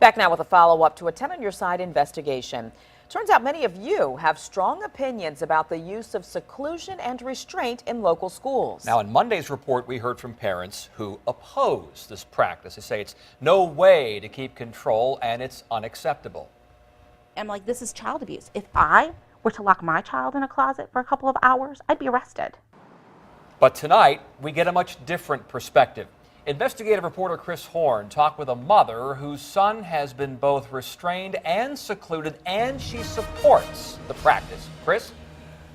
Back now with a follow-up to a 10 on Your Side investigation. Turns out many of you have strong opinions about the use of seclusion and restraint in local schools. Now, in Monday's report, we heard from parents who oppose this practice. They say it's no way to keep control and it's unacceptable. I'm like, this is child abuse. If I were to lock my child in a closet for a couple of hours, I'd be arrested. But tonight, we get a much different perspective. Investigative reporter Chris Horn talked with a mother whose son has been both restrained and secluded, and she supports the practice. Chris?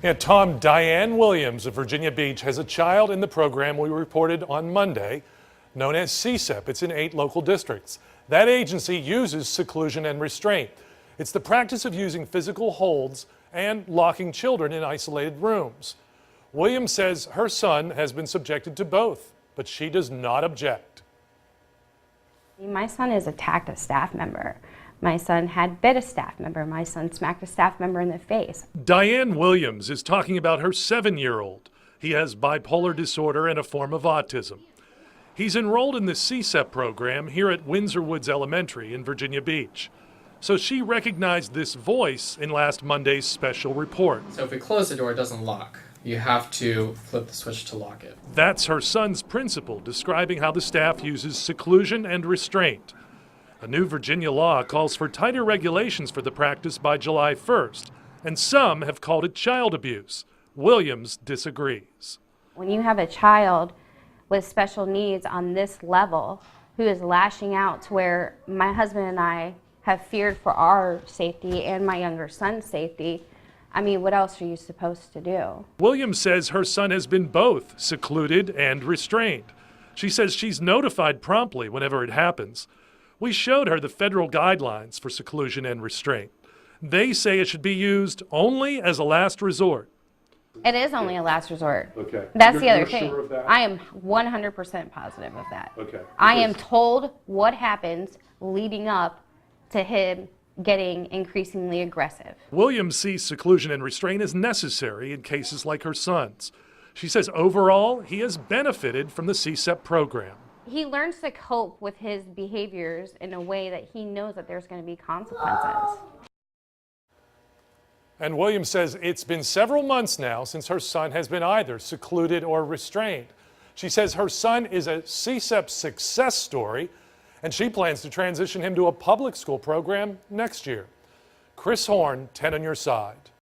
Yeah, Tom, Diane Williams of Virginia Beach has a child in the program we reported on Monday, known as CSEP. It's in 8 local districts. That agency uses seclusion and restraint. It's the practice of using physical holds and locking children in isolated rooms. Williams says her son has been subjected to both, but she does not object. My son has attacked a staff member. My son had bit a staff member. My son smacked a staff member in the face. Diane Williams is talking about her 7-year-old. He has bipolar disorder and a form of autism. He's enrolled in the CSEP program here at Windsor Woods Elementary in Virginia Beach. So she recognized this voice in last Monday's special report. So if we close the door, it doesn't lock. You have to flip the switch to lock it. That's her son's principal, describing how the staff uses seclusion and restraint. A new Virginia law calls for tighter regulations for the practice by July 1st, and some have called it child abuse. Williams disagrees. When you have a child with special needs on this level who is lashing out to where my husband and I have feared for our safety and my younger son's safety, I mean, what else are you supposed to do? Williams says her son has been both secluded and restrained. She says she's notified promptly whenever it happens. We showed her the federal guidelines for seclusion and restraint. They say it should be used only as a last resort. It is only a last resort. Okay. That's the other thing. Sure of that? I am 100% positive of that. Okay. I am told what happens leading up to him getting increasingly aggressive. Williams sees seclusion and restraint as necessary in cases like her son's. She says overall, he has benefited from the CSEP program. He learns to cope with his behaviors in a way that he knows that there's going to be consequences. And Williams says it's been several months now since her son has been either secluded or restrained. She says her son is a CSEP success story, and she plans to transition him to a public school program next year. Chris Horn, 10 on Your Side.